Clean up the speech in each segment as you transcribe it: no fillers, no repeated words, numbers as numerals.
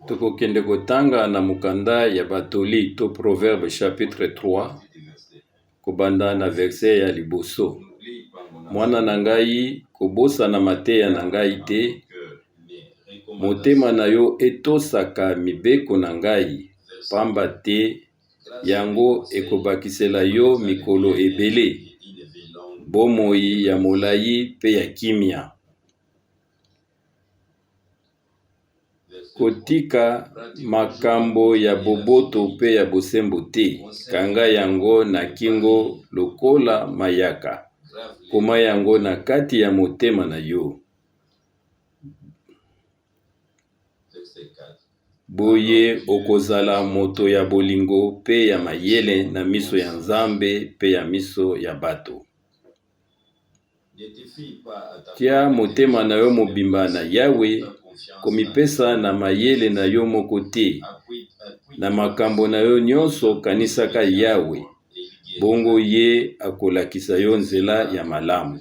Tokokende kotanga na mukanda ya batoli to Proverbe chapitre 3 kobanda na verset ya liboso. Mwana na ngai kobosa na mateya na ngai te, motema na yo etosaka mibeko na ngai, pamba te yango ekobakisela yo mikolo ebele, bomoi ya molai pe ya kimia. Kotika makambo ya boboto pe ya bosembo te, kanga yango na kingo lokola mayaka, koma yango na kati ya motema na yo. Boye okozala moto ya bolingo pe ya mayele na miso ya Nzambe pe ya miso ya bato. Tia motema na yo mobimba na Yawe, komipesa na mayele na yo moko te. Na makambo na yo nyonso kanisaka Yawe, bongo ye akolakisa yo nzela ya malamu.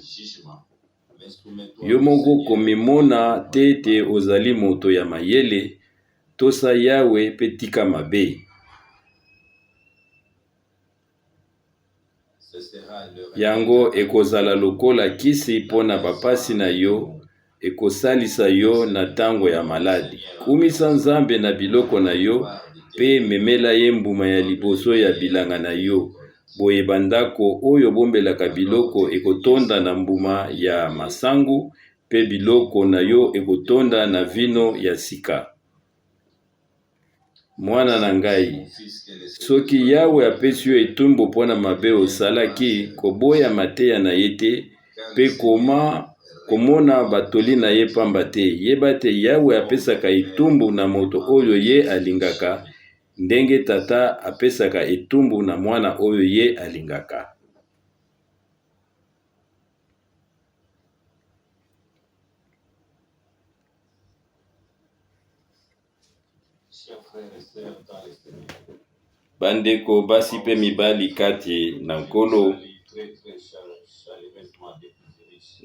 Yo moko komimona tete ozali moto ya mayele, tosa Yawe pe tika mabe. Yango ekozala lokola kisi pona bapasi na yo, ekosalisa yo na tango ya maladi. Kumisa Nzambe na biloko na yo, pe memela ye mbuma ya liboso ya bilanga na yo. Boye bandako oyo bombelaka biloko ekotonda na mbuma ya masangu, pe biloko na yo ekotonda na vino ya sika. Mwana na ngai, soki Yawe apesi yo etumbu pona mabe osalaki, koboya mateya na ye te, pe komona batoli na ye pamba te. Yeba te Yawe apesaka etumbu na moto oyo ye alingaka, ndenge tata apesaka etumbu na mwana oyo ye alingaka. Bandeko basi pe mibali kati na nkolo,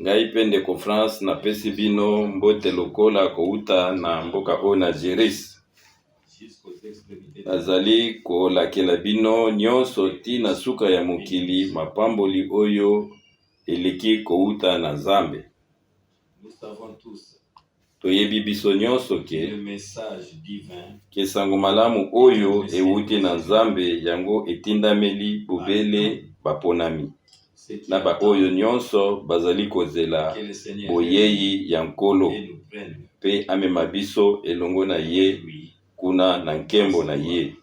ngai pe ndeko France na pesi bino mbote lokola kouta na mboka o na Jiris. Nazali kolakela bino nyonso tina suka ya mokili mapamboli oyo eleki kouta na Nzambe. Toyebi biso nyonso ke sango malamu oyo ewuti na Nzambe yango etindameli bobele baponami. Na ba oyo nyonso bazali kozela boyeyi ya nkolo, pe amema biso elongo na ye kuna na nkembo na ye.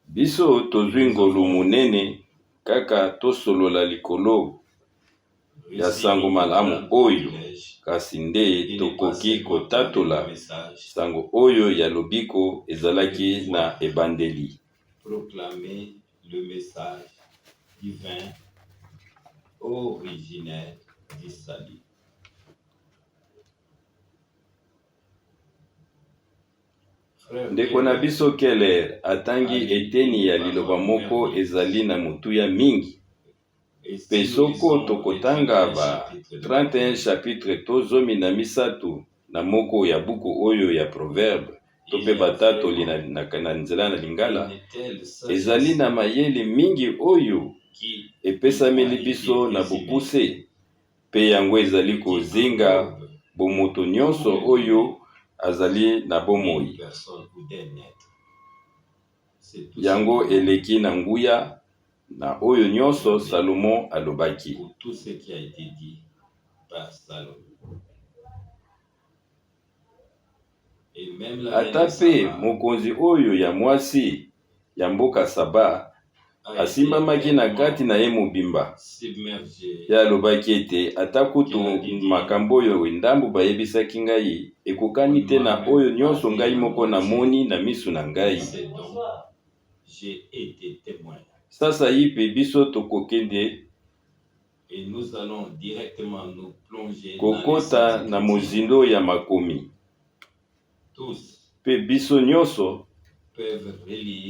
Biso tozwi ngolu munene kaka tosolola likolo ya sango malamu oyo, kasi nde tokoki kotatola sango oyo ya lobiko ezalaki na ebandeli. Proclamer le message divin originaire du salut. Ndeko na biso Keller atangi eteni ya liloba moko ezali na mutuya mingi. Pe soko tokotanga ba 31 chapitre tozomi na misatu na moko ya buku oyo ya Proverbe, tope batato na nzela na lingala, ezali na mayele mingi oyo epesameli biso na bopuse, pe yango ezali kozinga bomoto nyonso oyo azali na bomoi. Yango eleki na nguya na oyo nyonso Salomo alobaki. Ata pe mokonzi oyo ya mwasi ya mboka Saba asimbamaki na kati na ye mobimba. Ya alobaki ete ata kutu makambo oyo ndambu bayebisaki ngai ekokani te na oyo nyonso ngai moko namoni na misu na ngai. Sasa yipe biso tokokende kokota na mozindo ya makomi. Pe biso nyonso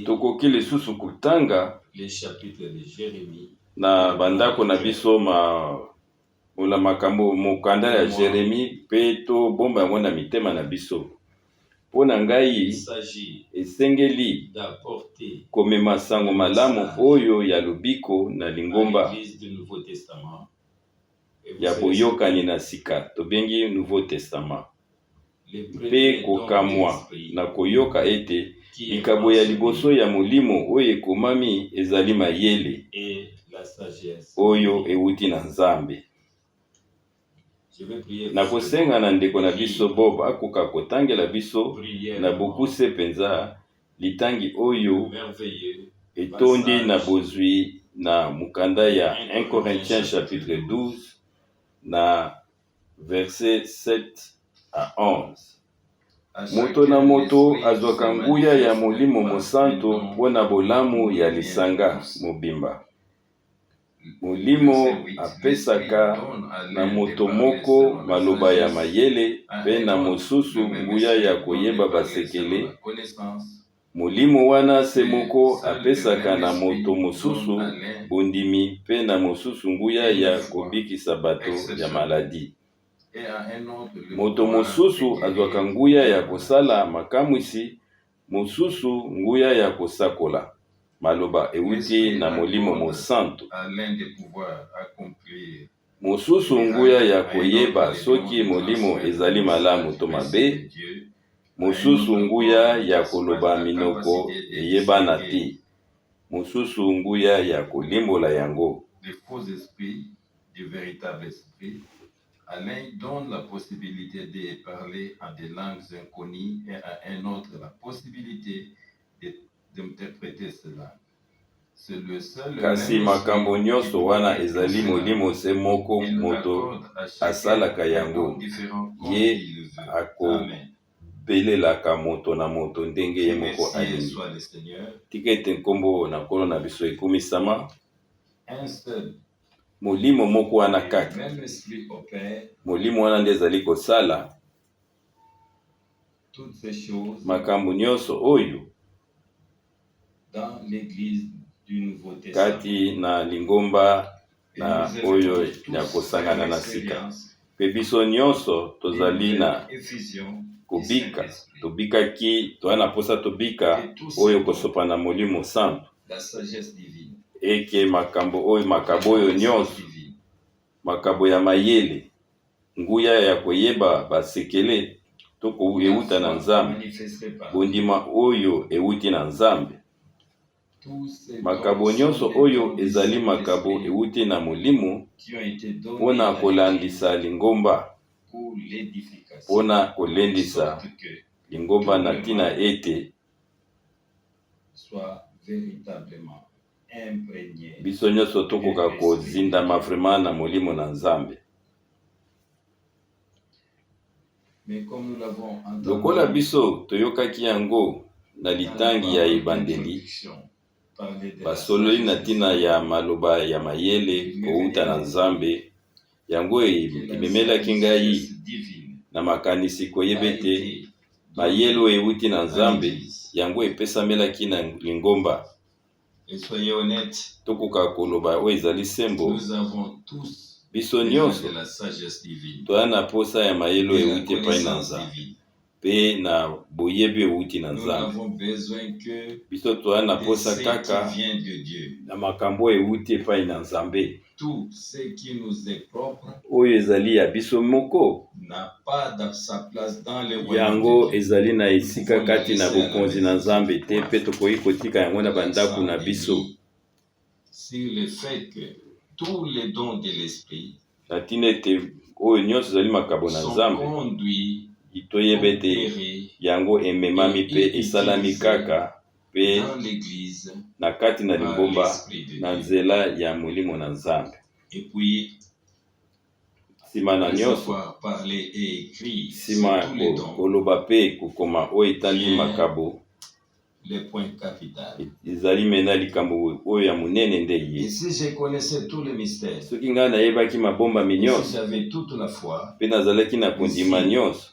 tokoki lisusu kutanga na bandako na biso mula makambo mokanda ya Jeremi, pe to bomba yango na mitema na biso. mpo na Il ngai s'agit esengeli d'apporter komema sango malamu oyo ya lobiko na à lingomba l'Église du Nouveau Testament. Et vous ya savez boyokani na sika tobengi Nouveau Testament les mpe premiers dons de kokamwa l'esprit na koyoka ete qui est likabo ya mentionné liboso ya molimo oyo ekomami ezali mayele et la sagesse. oyo euti na Nzambe. Je vais prier Na kosenga na ndeko na biso Bob akoka kotangela biso na bokuse penza litangi oyo merveilleux etondi na bozwi na mukanda ya 1 Corinthiens chapitre 12 na verset 7 à 11. Moto na moto azwaka nguya ya molimo mosanto mpona bolamu ya lisanga mobimba. Molimo apesaka na moto moko maloba ya mayele mpe na mosusu nguya ya koyeba basekele. Molimo wana se moko apesaka na moto mosusu bondimi mpe na mosusu nguya ya kobikisa bato ya maladi. Moto mosusu azwaka nguya ya kosala makamwisi, mosusu nguya ya kosakola. Maloba euti na molimo mosanto. Mosusu nguya ya koyeba soki molimo ezali malamu to mabe. Mosusu nguya ya koloba minoko eyebana te. Mosusu nguya ya kolimbola yango. L'un donne la possibilité de parler en des langues inconnues et à un autre la possibilité d'interpréter cela. C'est le seul. Kasi makambo nyonso wana ezali molimo se moko moto asalaka yango. Ye akobelelaka moto na moto ndenge ye moko alingi. Tika ete nkombo na nkolo na biso ekumisama. Molimo moko wana kaka. Molimo wana nde ezali kosala makambo nyonso oyo kati na lingomba na oyo ya kosangana na sika. Pe biso nyonso tozali na kobika. Tobikaki toana posa tobika oyo kosopa na molimo santo. Eke makambo oyo nyonso makabo ya mayele nguya ya koyeba basekele toko euta na Nzambe bondima oyo euti na Nzambe. Makabo nyonso oyo ezali makabo euti na molimo mpona kolandisa lingomba, mpona kolendisa lingomba na tina ete biso nyonso tokoka kozindama vraiment na molimo na Nzambe. Lokola biso toyokaki yango na litangi ya ebandeli, basololi na tina ya maloba ya mayele kouta na Nzambe, yango ememelaki ngai na makanisi koyebete mayele euti na Nzambe, yango epesamelaki na lingomba. Et soyez honnêtes, tokoka koloba oyo ezali sembo. Nous avons tous biso nyonso de la sagesse divine. toya na posa ya mayelo Et la euti epai na connaissance Nzambe divine. mpe na boyebi euti na Nous Nzambe. n'avons besoin que Biso toya na de posa ce kaka qui vient de Dieu. na makambo euti epai na Nzambe Tout ce qui nous est propre oyo ezali ya biso moko, n'a pas sa place dans les royaumes yango de Dieu. ezali na esika kati na bokonzi na Nzambe te, mpe tokoki kotika yango na bandako na biso. Sur le fait que tous les dons de l'esprit Na tina ete oyo nyonso ezali makabo na sont Nzambe conduits, itoyeba ete opérés yango ememami mpe esalami kaka mpe dans l'église na kati na par lingomba l'esprit de na Dieu. nzela ya molimo na Nzambe. Et puis, Nsima na de nyonso, savoir parler et écrire nsima sur tous les ya dons, koloba mpe kokoma oyo etandi makabo, les points capitaux. ezali mena likambo oyo ya monene nde Et ye. si je connaissais tous les mystères, Soki ngai nayebaki mabomba et si nyonso j'avais toute la foi, mpe nazalaki na kondima nyonso,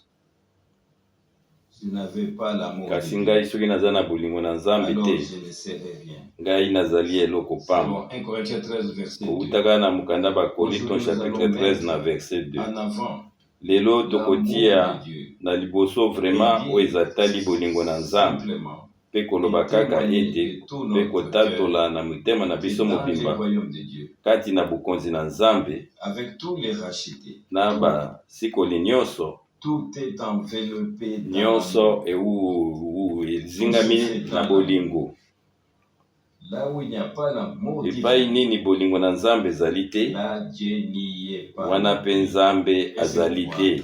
je n'avais pas l'amour de kasi Dieu, ngai soki naza na bolingo na Nzambe alors te, je ne serais rien. ngai nazali eloko pamba. Selon 1 Corinthiens 13, verset 2. Koutaka na mukanda ba Korinto chapitre 13 na verset 2. En avant lelo L'amour tokotia de Dieu na liboso vraiment oyo ezatali bolingo na Nzambe simplement mpe koloba kaka ete de tout mpe notre kotatola cœur na mitema na que biso dans le mobimba royaume de Dieu, kati na bokonzi na Nzambe avec tous les rachetés, na basikoli nyonso tout est enveloppé dans nyonso l'amour. ezingami na bolingo. Là où il n'y a pas l'amour Epai divin, nini bolingo na Nzambe ezali te, là Dieu n'y est pas. wana mpe Nzambe azali te.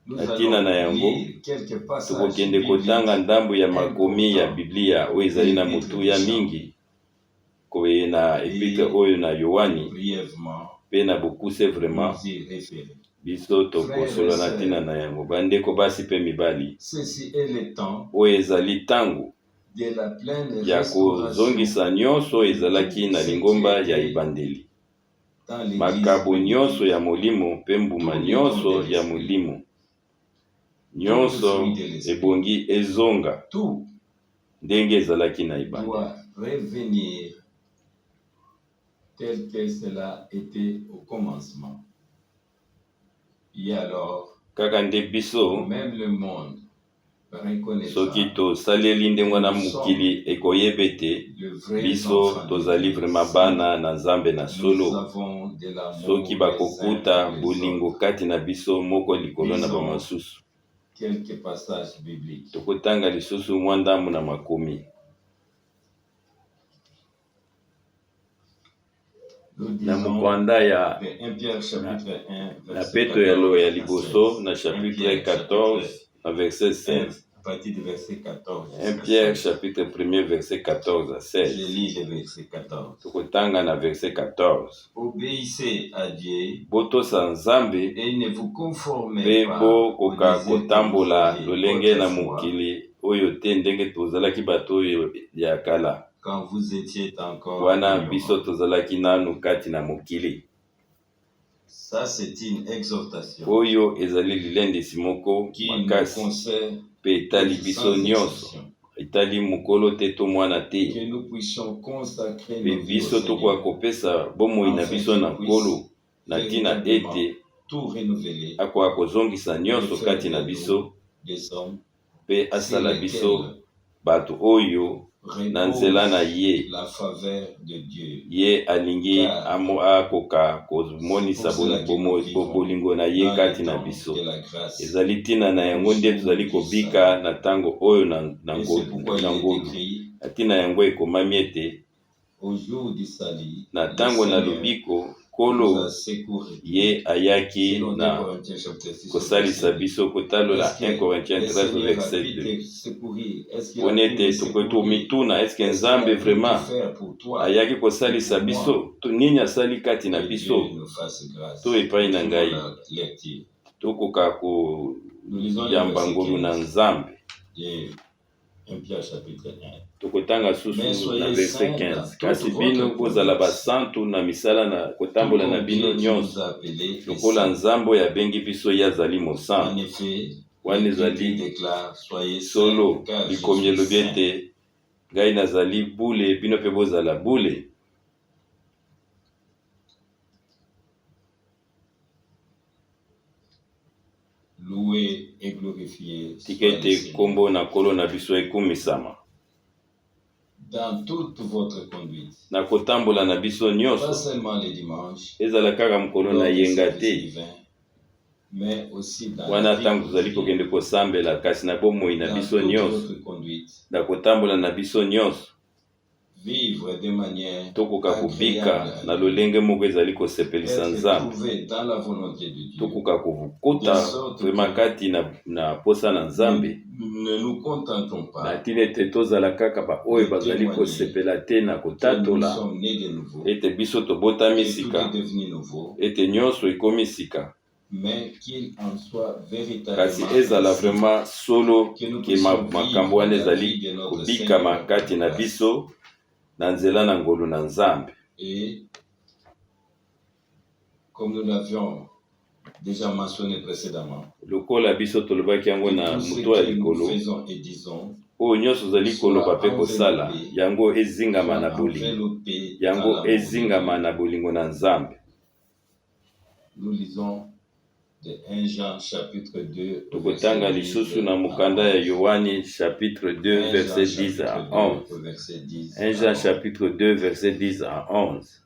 Nous Natina na allons yango lire quelques passages tokokende kotanga ndambo ya makomi ya Biblia oyo ezali na motuya mingi koye na epitre oyo na Yohani brièvement mpe na bokuse vraiment nous y référer. biso tokosola na ntina na yango bandeko basi mpe mibali Ceci est le temps oyo ezali ntango de la pleine ya kozongisa nyonso ezalaki na lingomba ya ebandeli, dans l'église makabo nyonso ya molimo mpe mbuma nyonso ya molimo nyonso ebongi ezonga tout ndenge ezalaki na ebandeli. doit revenir tel que cela était au commencement. Et alors, kaka nde biso même le monde reconnaîtra soki tosaleli ndenge wana mokili ekoyeba ete le vrai biso enfant tozali de Dieu. vraiment bana na Nzambe na Nous solo avons de l'amour soki les bakokuta uns pour les bolingo autres. kati na biso moko likolo na bamasusu. Quelques passages bibliques. Tokotanga lisusu mwa ndambo na makomi. Nous Na disons mokwanda ya de 1 Pierre chapitre 1 na verset peto ya lo ya 14 liboso na 1 chapitre Pierre 14 na verset 1 16. à partir du verset 14. 1 Pierre chapitre 1 verset 14 à Je 16. lis le verset 14. Tokotanga na verset 14. Obéissez à Dieu Botosa Nzambe et ne vous conformez mpe pas bokoka au désir kotambola que vous lolenge aviez na autrefois, mokili oyo te ndenge tozalaki bato oyo ya kala quand vous étiez encore wana ignorants. biso tozalaki nanu kati na mokili. Ça, c'est une exhortation Oyo ezali lilendisi moko qui nous makasi concerne mpe etali biso sans nyonso, exception. etali mokolo te to mwana te, Que nous puissions consacrer mpe nos vies biso au tokoka Seigneur, kopesa bomoi na biso na nkolo na ntina ete tout renouveler akoka kozongisa nyonso kati na biso des hommes mpe asala biso bato oyo na nzela na ye la faveur de Dieu. ye alingi akoka komonisa bolingo na ye kati na biso. Ezali ntina na yango nde tozali kobika na ntango oyo na ngolu. Na ntina yango ekomami ete na ntango na lobiko nkolo ye ayaki na kosalisa biso kotalola 1 Corinthiens 13 verset 2 pona ete tomituna eske Nzambe vraiment ayaki kosalisa biso to nini asali kati na biso to epai na ngai tokoka koyamba ngolu na Nzambe. Tokotanga susu na verset 15 kasi bino bozala basantu na misala na kotambola na bino nyonso lokola Nzambe yabengi biso ye azali mosantu. Wana ezali solo likomi elobi ete ngai nazali bule bino mpe bozala bule. Loué et glorifié tika ete kombo na nkolo na biso ekumisama dans toute votre conduite, na kotambola na biso pas nyonso, seulement les dimanches, ezala kaka mokolo na yenga te mais aussi dans wana la vie ntango tozali kokende kosambela kasi na bomoi na dans biso toute nyonso, votre conduite, na kotambola na biso nyonso vivre de manière tokoka kobika agréable na lolenge moko ezali kosepelisa être Nzambe, trouvé dans la volonté de Dieu. tokoka kokota vrema kati na posa na Nzambe. Ne nous contentons Na pas ntina ete tozala kaka baoyo bazali kosepela te na que nous kotatola sommes nés de nouveau, ete biso tobotami et tout sika, est devenu nouveau, ete nyonso ekomi sika, mais qu'il en soit kasi véritablement ezala ainsi, vrema solo que nous ke puissions makambo wana vivre la vie ezali de notre kobikama Seigneur kati na grâce. biso na nzela na ngolu na Nzambe. Et comme nous l'avions déjà mentionné précédemment, Lokola biso tolobaki yango na tout ce mutu ya que nous likolo, faisons et disons oyo nyonso ozali koloba mpe kosala yango ezingama na bolingo, enveloppé dans yango l'amour de ezingama Dieu. na bolingo na Nzambe. Nous lisons de 1 Jean chapitre 2 Tokotanga lisusu na mukanda ya Yohani chapitre 2 verset 10 à 11. 1 Jean chapitre 2 verset 10 à 11.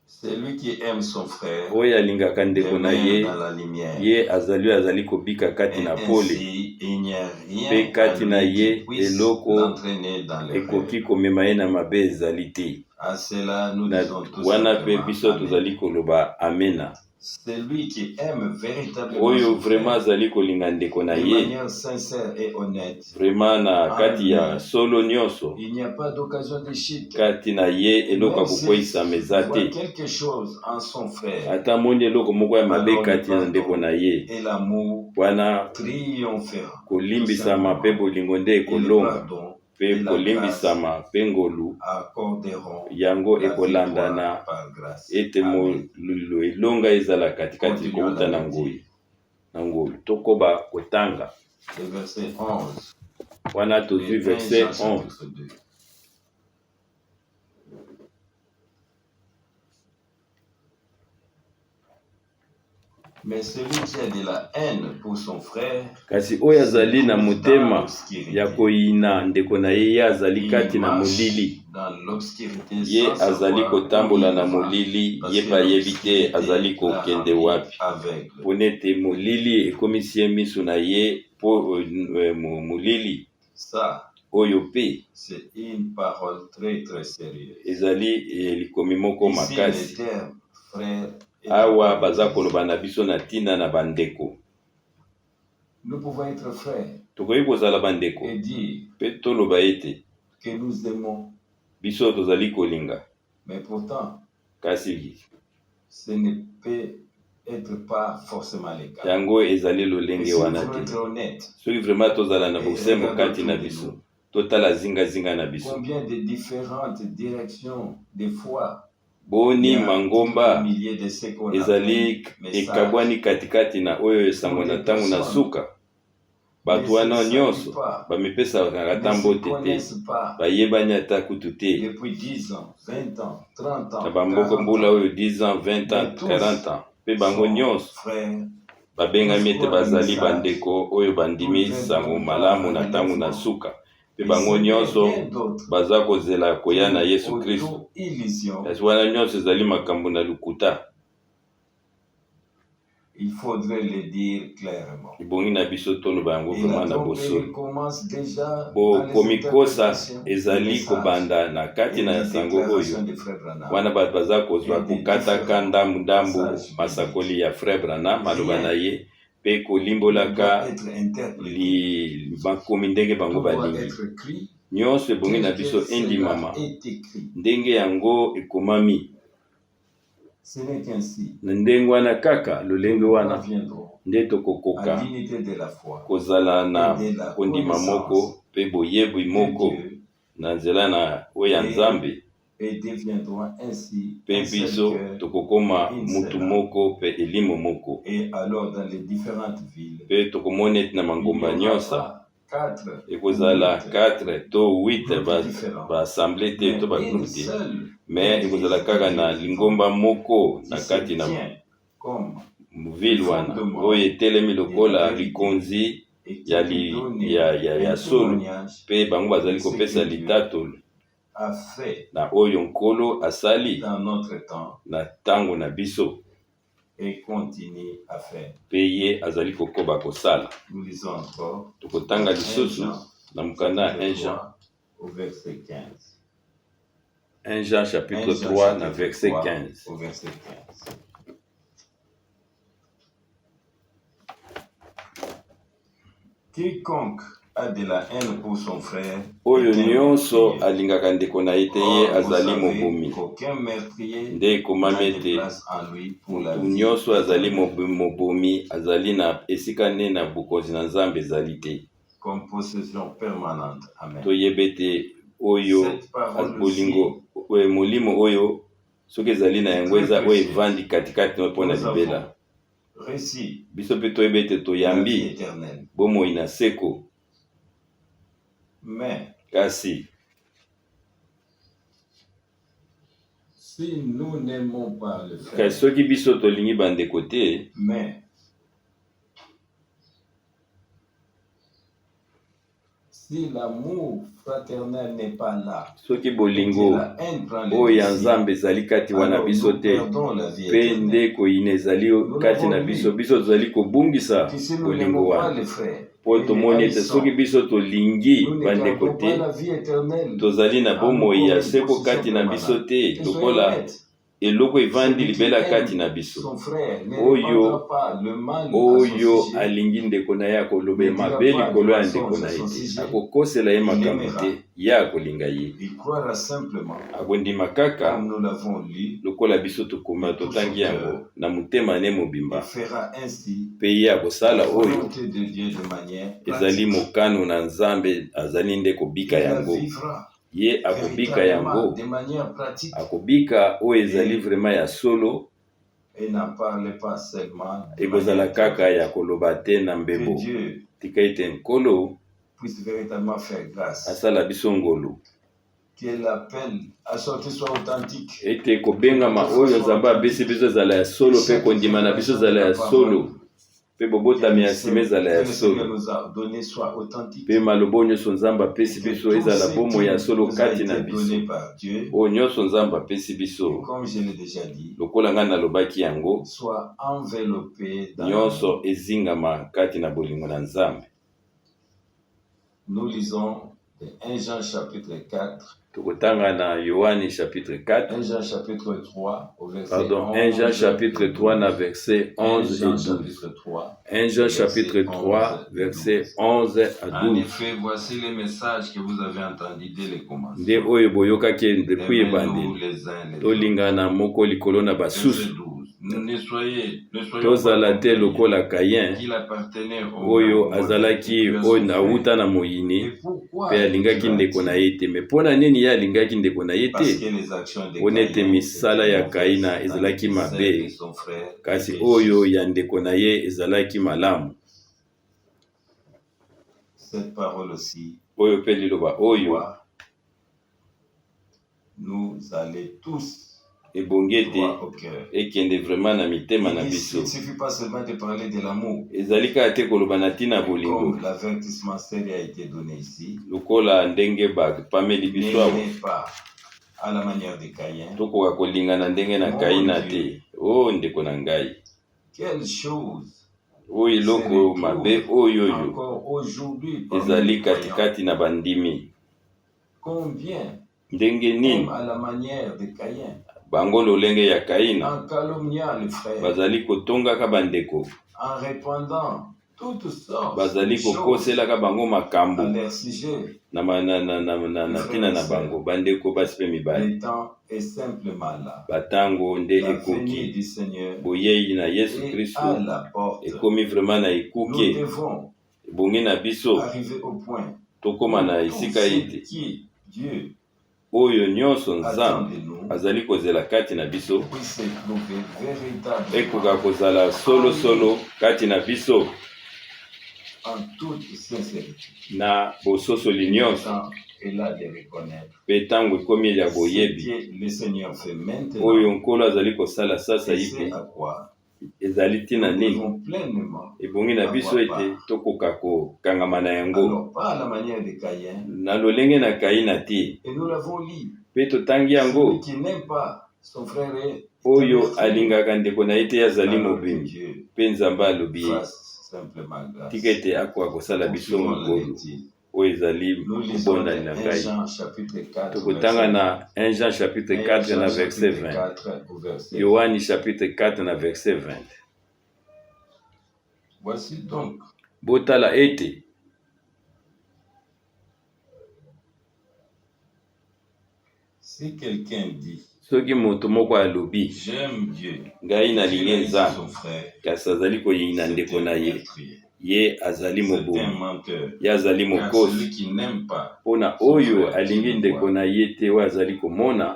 Celui qui aime son frère oyo alingaka ndeko na ye dans la lumière. ye azali kobika kati na pole mpe kati na ye eloko ekoki komema ye na mabe ezali te. Wana mpe biso tozali koloba amena. Celui qui aime véritablement oyo son vraiment frère azali kolinga ndeko na de ye manière sincère et honnête, vraiment na kati ya solo nyonso il n'y a pas d'occasion de chute. kati na ye eloko ya kokweyisama eza Voit te. quelque chose en son frère ata moni eloko moko ya mabe kati na ndeko na ye et l'amour wana triomphera. kolimbisama mpe bolingo nde ekolonga mpe kolimbisama mpe ngolu Accorderont yango la ekolandana victoire par grâce. ete Amen. molulu elonga ezala katikati Continuons kouta la na lecture. ngolu na ngolu tokoba kotanga Le verset 11. wana tozwi de 1 verset Jean 11. chapitre 2. Mais celui qui a de la haine pour son frère, kasi oyo azali na dans motema l'obscurité. ya koyina ndeko na ye ye azali kati na molili Dans l'obscurité ye sans azali savoir kotambola où na il va, molili parce ye que mpe ayebi l'obscurité te azali l'a kokende rendu wapi aveugle. mpona ete molili ekomisi ye miso na ye mpo molili Ça, oyo mpe c'est une parole très très sérieuse. ezali likomi moko Ici, makasi le terme frère est awa encore baza utilisé. koloba na biso na ntina na bandeko. Nous pouvons être frères tokoki kozala bandeko et dire mpe toloba ete que nous aimons, biso tozali kolinga mais pourtant, kasi ce ne peut être pas forcément le cas. yango ezali Et lolenge si nous wana voulons te être honnêtes, soki vraiment tozala na et bosembo regardons kati na autour de biso nous, totala zingazinga na biso combien de différentes directions des fois boni il y a mangomba des milliers de ce qu'on ezali appelle messages. ekabwani katikati na oyo esango na ntango na suka bato wana nyonso bamipesaka ata mbote te bayebani ata kutu te Depuis 10 ans, 20 ans, 30 ans, na bamboka 40 mbula ans, oyo 10 ans 20 ans 40 ans mpe bango nyonso frères, babengami ete bazali bandeko oyo bandimi sango malamu na ntango na suka mpe bango nyonso baza kozela koya na Yesu Kristo. Kasi wana nyonso ezali makambo na lukuta. Il faudrait le dire clairement. Ibongi na biso toloba yango Et la vraiment na tromperie bosolo. commence déjà Bo dans les komikosa interprétations ezali des messages kobanda na kati et na les sango oyo déclarations de Frère Branham. wana bato baza kozwa kokataka ndambu masakoli ya Frère Branham maloba na ye mpe Il kolimbolaka doit être interprété. bakomi ndenge bango Tout doit balingi être écrit nyonso ebongi na tel que biso cela endimama est écrit. ndenge yango ekomami Ce n'est qu'ainsi na ndenge wana kaka que lolenge nous wana parviendrons nde à tokokoka l'unité de la foi kozala na et de la kondima moko connaissance mpe boyebi de moko Dieu na nzela na oyo ya Nzambe et deviendrons ainsi mpe un seul biso cœur. tokokoma une mutu seule moko mpe elimo moko Et alors dans les différentes villes, mpe tokomona ete na il mangomba n'y aura nyonso pas 4 ekozala ou 4 to 8 groupes différents, baassemble te to mais une bagroupe te seule me ekozala kaka na lingomba moko qui na se kati na tient comme ville wana oyo etelemi lokola likonzi et ya, qui donne ya un solo témoignage mpe bango bazali kopesa litatolo a fait na oyo nkolo asali dans notre temps na ntango na biso et continue à faire. mpe ye azali kokoba kosala. Nous lisons encore Tokotanga 1 lisusu Jean, na mukanda 1 Jean 3 au verset 15. 1 Jean 1 chapitre Jean 3 na chapitre verset 3 15. au verset 15. Quiconque a de la haine pour son frère oyo est un nyonso meurtrier. alingaka ndeko na ye te ye Or, vous azali savez mobomi qu'aucun meurtrier nde ekomami n'a de ete place en lui pour la motu vie nyonso azali éternelle. mobomi azali na esika nde na bokonzi na Nzambe ezali te. Comme possession permanente. Amen. Toyeba ete oyo Cette parole bolingo molimo oyo soki ezali na yango eza oyo evandi katikati no mpo na libela récit biso mpe toyeba ete de la vie toyambi éternelle. bomoi na seko Mais kasi Si nous n'aimons pas le Kasi frère, soki biso tolingi bandeko te, mais si l'amour fraternel n'est pas là, soki et bolingo que la haine prend le oyo ya dessus, Nzambe ezali kati wana alors biso nous te, perdons la vie mpe éternelle. nde koyina ezali kati na biso, biso tozali kobungisa Que si nous bolingo n'aimons pas wana. les frères, Po et les tomoni ete haïssons, soki biso tolingi nous ne bandeko gardons pas te, la vie éternelle. tozali na Ah, nous bomoi ya comme une seko position kati na biso permanente. te, Et soyons lokola honnêtes, eloko evandi celui qui libela kati aime na biso. son frère ne Oyo répandra pas le mal à son oyo sujet, alingi ndeko na ye akoloba ne dira mabe pas likolo de ya ndeko mensonge na à ye son te, sujet. akokosela ye Il makambo aimera. te, ye akolinga ye, Il croira simplement, akondima kaka comme nous l'avons lu, lokola biso tokoma totangi yango na motema ne et mobimba, fera ainsi mpe ye la akosala oyo volonté de Dieu de manière ezali pratique. mokano na Nzambe, azali nde kobika Il la yango, vivra ye akobika véritablement yango, de manière pratique. akobika oyo ezali vraiment ya solo, Et n'en parle pas seulement de ekozala manière kaka théorique. ya koloba te na Que mbebo. Dieu Tika ete nkolo puisse véritablement faire grâce. asala biso ngolu, Que l'appel à sortir soit authentique. ete kobengama oyo Nzambe abesi biso ezala ya solo, mpe kondima na biso ezala ya solo, mpe bobotami ya nsima ezala ya Que le Seigneur solo, nous a donné soit authentique. mpe maloba nyonso Nzambe apesi Que biso tout ezala ce bomoi ya qui solo nous a kati na été biso. donné par Dieu, Oyo nyonso Nzambe apesi et biso, comme je l'ai déjà dit, lokola ngai nalobaki yango, soit enveloppé dans nyonso l'amour. ezingama kati na bolingo na Nzambe. Nous lisons de 1 Jean chapitre 4, Tokotanga na Yohani chapitre 4, 1 Jean chapitre 3 au verset pardon, 11. 1 Jean chapitre 3 na verset 11 et 1 Jean 12. chapitre 3. 1 Jean chapitre 3 verset 11 à En 12. effet, voici les messages que vous avez entendus dès le Nde commencement. oyo boyokaki depuis Aimez-nous ebandeli, les uns les autres. tolingana moko likolo na Verset basusu, 12. Ne soyez tozala te pas lokola Kayin qu'il appartenait au oyo grand azalaki modèle, oyo nauta na Et moyini pourquoi mpe alingaki ndeko na ye te. Me mpo na nini ye alingaki ndeko na ye Parce te? que les actions de Pona ete Caïn misala ya étaient Kaina mauvaises, ezalaki tandis que celles mabe, de son frère kasi étaient oyo justes. ya ndeko na ye ezalaki malamu. Cette parole aussi Oyo mpe liloba oyo doit nous aller tous ebongi ete droit au cœur. ekende vraiment na mitema na Il ne biso. suffit pas seulement de parler de l'amour. Ezali kaka te koloba na ntina bolingo, Comme l'avertissement sérieux a été donné ici, lokola ndenge bapameli biso awa, n'aimez pas à la manière de Caïn. tokoka kolingana ndenge na Kaina te. O ndeko na ngai, Quelle chose oyo eloko mabe oyo oyo encore aujourd'hui parmi ezali les croyants. katikati na bandimi. Combien Ndenge nini aiment à la manière de Caïn, bango lolenge ya Kaina en calomniant le frère, bazali kotongaka bandeko, en répandant toutes sortes de bazali choses kokoselaka bango à makambo leur sujet. na ntina na bango, bandeko basi mpe mibali. Le temps est simplement là. Batango nde La venue ekoki, du Seigneur boyei na Yesu est Kristo à la porte. ekomi vraiment na Nous ekuke, devons ebongi na biso arriver au point tokóma na où tout esika ce ete qui Dieu oyo nyonso attend Nzambe de nous azali kozela kati na biso puisse se trouver véritablement ekoka kozala solo kati na biso en toute sincérité. na bososoli nyonso, Temps est là de reconnaître mpe ntango ekomi ya ce boyebi que le Seigneur fait maintenant oyo nkolo azali kosala sasa et ye c'est mpe à quoi ezali ntina nous nini devons pleinement. ebongi na biso ete tokoka kokangama na yango Alors, pas à la manière de Caïn, na lolenge na Kaina te. et nous l'avons lu. Mpe totangi yango, Celui qui n'aime pas son frère est oyo alingaka ndeko na ye te azali alors que mobimbi, Dieu mpe Nzambe alobi ye fasse simplement grâce. tika ete akoka kosala biso Poursuivons la mokolo lecture. oyo ezali Nous lisons kobondani de na 1 ngai. Jean chapitre 4 Tokotanga na 1 Jean chapitre 4 na verset 20. 4 au verset 20. Yohani chapitre 4 na verset 20. Voici donc Botala ete si quelqu'un dit soki moto moko alobi j'aime Dieu, ngai nalingi son Nzambe, frère, kasi azali koyina c'est ndeko un na ye, meurtrier, ye azali c'est un mobomi, menteur. ye azali Car mokosi. celui qui n'aime pas Mpona son oyo frère alingi qui le ndeko voit na ye te oyo azali komona,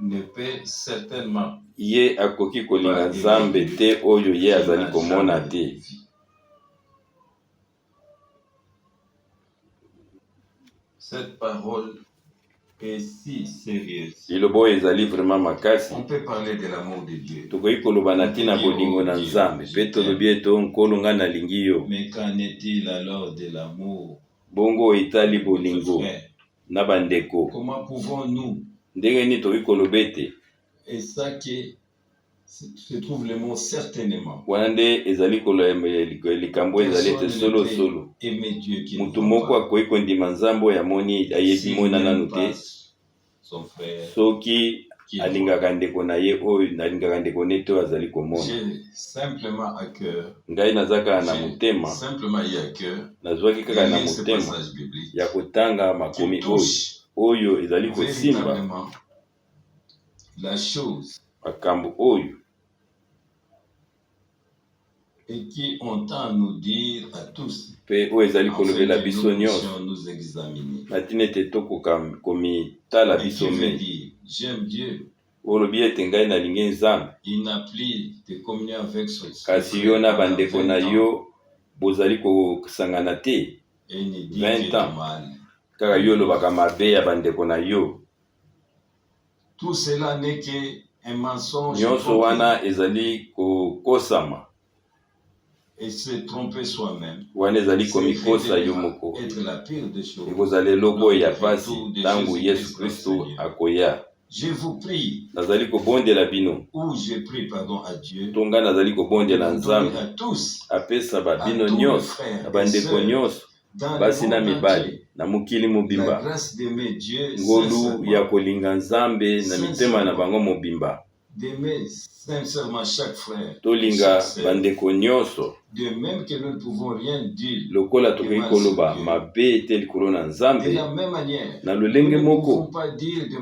ne peut certainement ye akoki kolinga Nzambe te oyo ye azali komona te. Cette parole est si sérieuse. liloba oyo ezali vraiment makasi. On peut parler de l'amour de Dieu. Tokoki koloba na ntina bolingo na Nzambe mpe tolobi ete nkolo ngai nalingi yo. Mais qu'en est-il alors de l'amour Bongo etali de bolingo frère? na bandeko. Comment pouvons-nous? Ndenge nini tokoki koloba ete Et ça qui se trouve le mot certainement. wana nde ezali likambo ezali ete solo solo Aimer Dieu qui mutu moko akoki kondima Nzambe oyo amoni ayebi mona nanu te son frère soki alingaka ndeko na ye oyo alingaka ndeko ne te oyo azali komona. J'ai simplement à cœur, Ngai naza kaka na motema, simplement eu à cœur nazwaki kaka na de lire ce motema passage biblique ya kotanga qui makomi touche oyo ezali kosimba véritablement la chose makambo oyo et qui entend à nous dire à tous mpe oyo ezali afin kolobela que biso nous nyonso puissions nous examiner. na ntina ete tokoka komitala Et qui biso veut me dire, j'aime Dieu, olobi ete ngai nalingi Nzambe il n'a plus de communion avec son kasi frère yo na pendant bandeko 20 na ans. yo bozali kosangana te Et il ne dit 20 que ans. du mal. kaka yo olobaka mabe ya bandeko na yo. Tout cela n'est qu'un mensonge Nyonso trompé. wana ezali kokosama Et se tromper soi-même. wana ezali C'est komikosa yo réellement moko. être la pire des choses. ekozala eloko ya Notre pasi retour de ntango Jésus Yesu Christ Kristo notre Seigneur. akoya. Je vous prie, Nazali kobondela bino ou je prie pardon à Dieu, to ngai nazali de kobondela vous Nzambe donner à tous, apesa à babino tous les nyonso frères na et bandeko sœurs, nyonso dans le basi na monde mibali entier, na mokili la mobimba grâce d'aimer Dieu ngolu sincèrement, ya kolinga Nzambe na mitema na bango mobimba. d'aimer sincèrement chaque frère, Tolinga chaque sœur, bandeko nyonso de même que nous ne pouvons rien dire. lokola tokoki koloba mabe ete likolo na De Nzambe la même manière, na nous lolenge ne pouvons moko pas dire de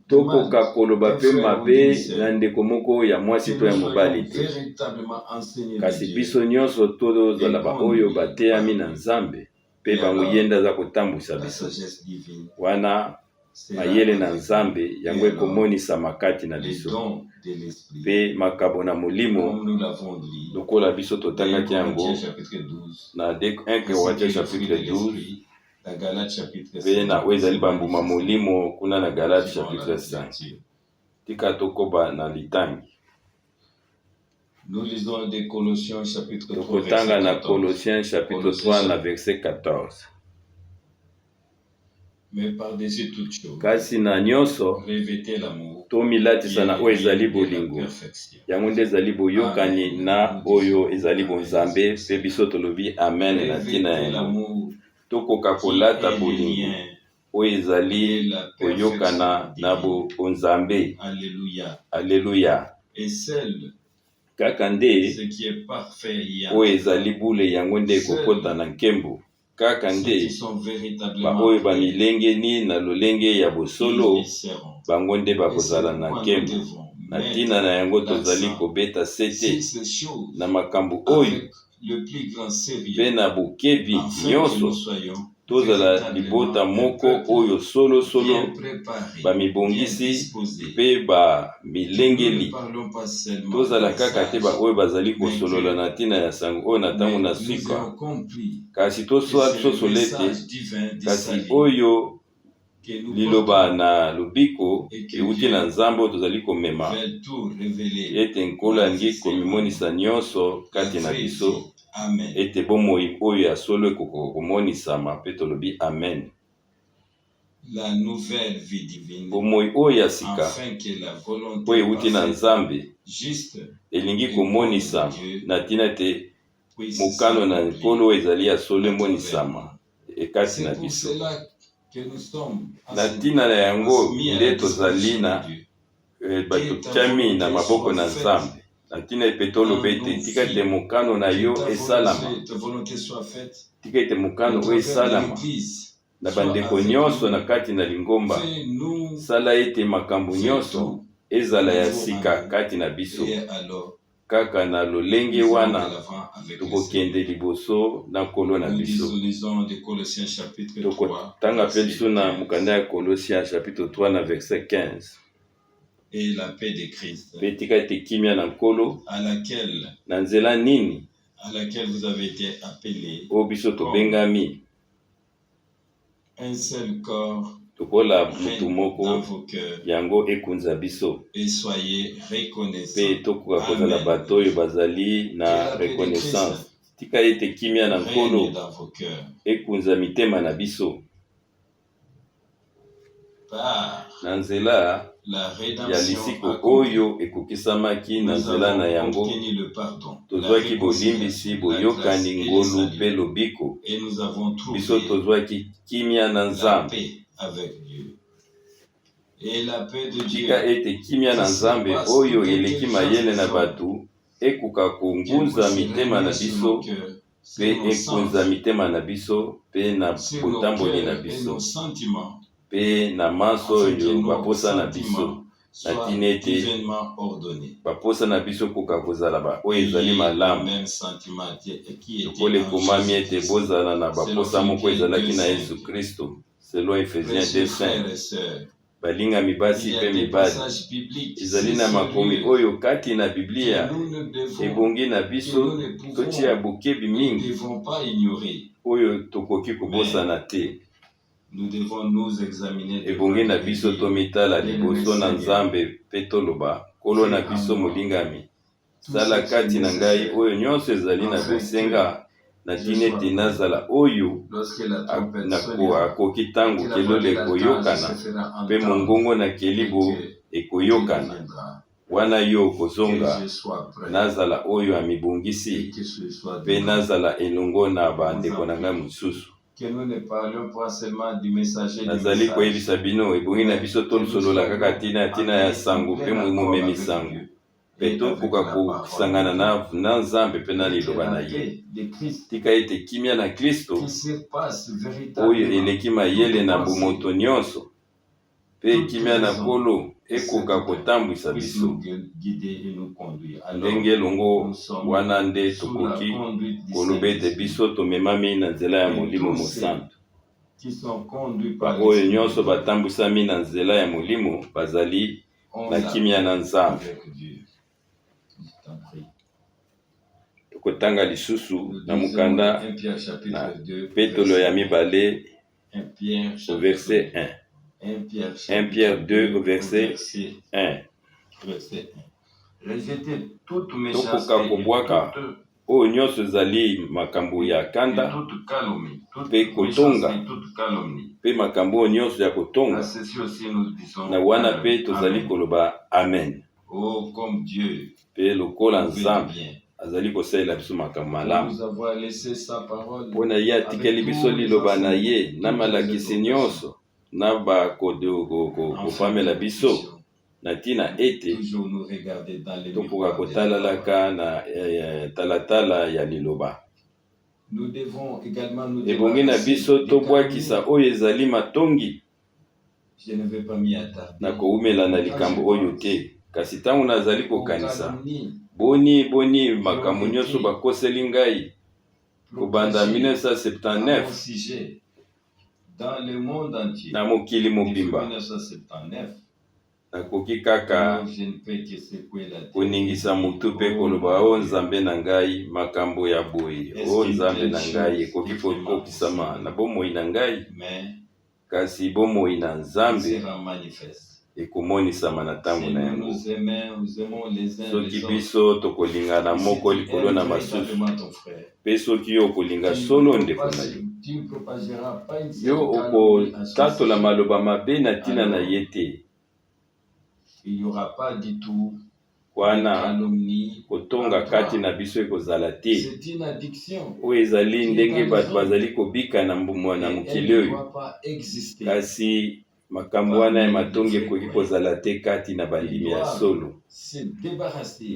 tokoka mal koloba d'un mpe frère ou mabe d'une sœur. na ndeko moko ya mwasi Que to ya nous mobali soyons te, véritablement enseignés de kasi Dieu. biso nyonso tozala baoyo bateyami na Nzambe mpe bango ye nde aza kotambwisa La biso. sagesse divine, Wana c'est mayele la na Nzambe yango ekomonisa kati na les biso dons de l'esprit. mpe makabo na molimo Comme nous l'avons dit, lokola biso 1 totangaki yango Corinthiens chapitre 12, na 1 ainsi Corinthiens que le fruit chapitre de 12 l'esprit, la Galates chapitre mpe na 5, oyo ezali bambuma molimo kuna na Galate suivant la chapitre 5. littérature. Tika tokoba na litangi Nous lisons des Colossiens chapitre 3, tokotanga verset na 14. Colossiens chapitre 3 na verset 14. Mais par-dessus toute chose, Kasi na nyonso revêtez l'amour, tomilatisa na oyo ezali qui est la bolingo perfection. yango nde ezali boyokani na oyo ezali bonzambe mpe biso tolobi amen na ntina Revêtez yango. l'amour, Tokoka qui kolata est le bolingo lien, oyo qui ezali est la koyokana perfection na divine. bonzambe. Alléluia. Alleluya. Et seul Kaka nde ce qui est parfait y a. oyo ezali bule yango nde ekokota na nkembo. Kaka Ceux nde qui sont véritablement baoyo prêts, bamilengeni na lolenge ya bosolo ils y seront. bango nde Et bakozala c'est na pourquoi nous nkembo. devons Na mettre ntina na yango tozali l'accent kobeta sete sur ces choses na makambo oyo avec le plus grand mpe sérieux, na bokebi afin que nyonso nous soyons tozala libota véritablement un moko peuple oyo bien solosolo préparé, bien bamibongisi disposé. mpe Nous bamilengeli. ne parlons pas seulement Tozala des kaka te sages, baoyo bazali kosolola na ntina ya sango oyo na ntango na mais nous sika, avons compris kasi que c'est le tosolo ete message divin du kasi salut oyo que nous liloba portons na lobiko et que euti na Dieu Nzambe oyo tozali komema veut tout révéler. ete nkolo alingi komimonisa nyonso kati na Frère biso dit, Amen. ete bomoi oyo ya solo ekokoka komonisama mpe tolobi amen. La nouvelle vie divine, Bomoi oyo ya sika afin que la volonté oyo euti na parfaite, Nzambe juste elingi komonisama na ntina ete puisse mokano na s'accomplir nkolo oyo ezali ya solo à travers emonisama ekati na C'est pour biso. cela que nous sommes Na ntina na yango mis à nde la tozali disposition na de Dieu. batotyami na maboko na Nzambe na ntina epe toloba ete tika ete mokano na yo esalama, Ta volonté soit faite tika ete mokano au oyo travers de esalama l'Église. na bandeko nyonso na kati na lingomba. Fais-nous Sala ete makambo nyonso ezala ya sika kati na biso, et alors kaka na lolenge nous allons wana de l'avant avec le tokokende Seigneur. liboso na nkolo na Nous biso. lisons de Colossiens chapitre 3, Tokotanga mpe verset biso na 15. mokanda ya Colossiens chapitre 3 na verset 15. Et la paix de Christ, Mpe tika ete kimia na nkolo à laquelle na nzela nini vous avez été appelés, oyo biso tobengami un seul corps, tokola règne mutu dans moko vos cœurs yango ekunza biso et soyez pe reconnaissants. tokoka kozala Amen. bato oyo bazali Que na la paix de reconnaissance. Christ Tika ete kimia na règne nkolo dans vos cœurs ekunza mitema na biso par na nzela la ya rédemption lisiko accomplie. oyo ekokisamaki na Nous nzela na avons yango obtenu le pardon, la tozwaki bolimbisi réconciliation, la grâce boyokani et le ngolu mpe salut. lobiko Et nous avons biso trouvé tozwaki kimia na la nzambe. paix avec Dieu. Et la paix de Dieu Tika ete kimia na nzambe oyo eleki mayele na bato ekoka kongunza mitema na biso pe ekunza mitema na biso pe na botamboli na biso pe na manso oyo baposa na biso na tina ete baposa na biso koka kozala oyo ezali malamu lokola ekomami ete bozala na baposa moko ezalaki na Yesu Kristo selon Ephésiens 2:5. balingami basi mpe mibali ezali na makomi oyo kati na Biblia ebongi na biso totia bokebi mingi oyo tokoki kobosana te. ebongi na biso tomitala liboso na Nzambe mpe toloba nkolo na biso molingami sala kati na ngai oyo nyonso ezali na bosenga na tina ete nazala oyo akoki ntango kelelo ekoyokana mpe mongongo na kelibo ekoyokana wana yo kozonga nazala oyo amibongisi mpe nazala elongo na bandeko na ngai mosusu. nazali koyebisa bino ebongi na biso tosolola kaka tina ya sango mpe momemi sango mpe tokoka kosangana na Nzambe mpe na liloba na ye. tika ete kimia na Kristo oyo eleki mayele na bomoto nyonso mpe kimia na nkolo ekoka kotambwisa biso ndenge elongo wana nde tokoki koloba ete biso tomemami na nzela ya Molimo Mosantu. baoyo nyonso batambwisami na nzela ya Molimo bazali na kimia na Nzambe. tokotanga lisusu na mukanda na Petolo ya mibale au verset 1. 1 Pierre 2 au verset 1. tokoka kobwaka oyo nyonso ezali makambo ya kanda mpe kotonga mpe makambo oyo nyonso ya kotonga na wana mpe tozali koloba amen. mpe lokola Nzambe azali kosalela biso makambo malamu mpona ye atikeli biso liloba na ye na malakisi nyonso na bakopamela biso na ntina ete tokoka kotalalaka na talatala ya liloba. ebongi na biso tobwakisa oyo ezali matongi na koumela na likambo oyo te kasi ntango nazali kokanisa boni makambo nyonso bakoseli ngai kobanda 1979 na mokili mobimba nakoki kaka koningisa mutu mpe koloba o Nzambe na ngai makambo ya boye o Nzambe na ngai ekoki kokokisama na bomoi na ngai kasi bomoi na Nzambe ekomonisama na ntango na yango. soki biso tokolingana moko likolo na masusu mpe soki yo okolinga solo ndeko na yo okotatola maloba mabe na ntina na ye te wana kotonga kati na biso ekozala te. oyo ezali ndenge bato bazali kobika na mokili oyo kasi makambo wana ya matongi ekoki kozala te kati na bandimi ya solo.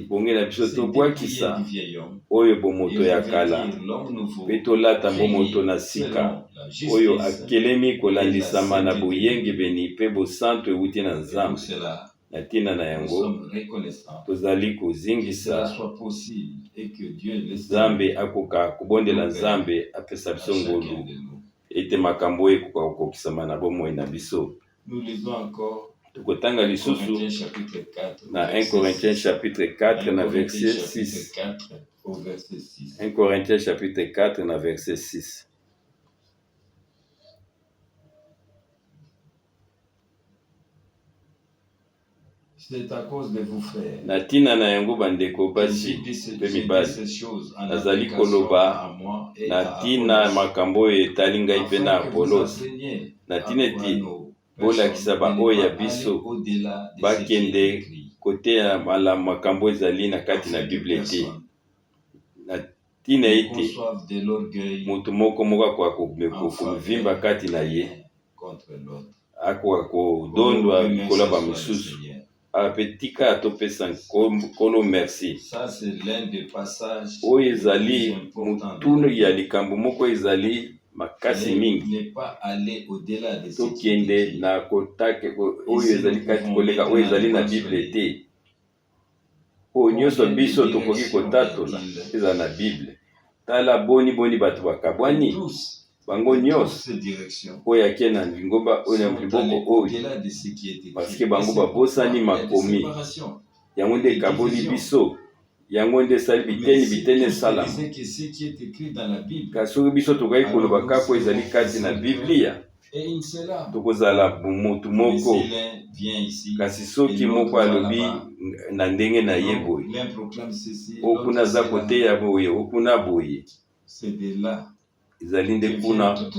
bonge na biso tobwakisa oyo bomoto ya kala mpe tolata bomoto na sika oyo akelemi kolandisama na boyengebeni mpe bosantu ewuti na Nzambe. na ntina na yango tozali kozingisa Nzambe akoka kobondela Nzambe apesa biso ngolu ete makambo oyo ekoka kokokisama na bomoi na biso. tokotanga lisusu na 1 Corinthiens chapitre 4 na verset 6. 1 Corinthiens chapitre 4 na verset 6. C'est à cause de vous, frères. Na tina na yango bandeko basi pe mibali nazali koloba na tina makambo oyo etali ngai mpe na Apolos na tina eti bolakisa baoyo ya biso bakende koteya makambo ezali na kati na Bible te na tina ete moto moko akomivimba kati na ye akoka kodondwa likolo ya bamisusu apetika atopesa nkolo merci. Ça c'est l'un des passages oyo ezali mutunu ya likambo moko ezali makasi mingi n'est pas aller au-delà de ce tokende na kotake oyo ezali kati koleka oyo ezali na Bible te oyo nyonso biso tokoki kotatola eza na Bible. Tala boni bato bakabwani bango nyonso oyo akie na lingomba oyo na liboko oyo parce que bango babosani makomi yango nde ekaboli biso yango nde esali biteni esalama kasi soki biso tokoki koloba kaka oyo ezali kati na Biblia tokozala motu moko kasi soki moko alobi na ndenge na ye boye okuna aza koteya boye okuna boye ezali nde kuna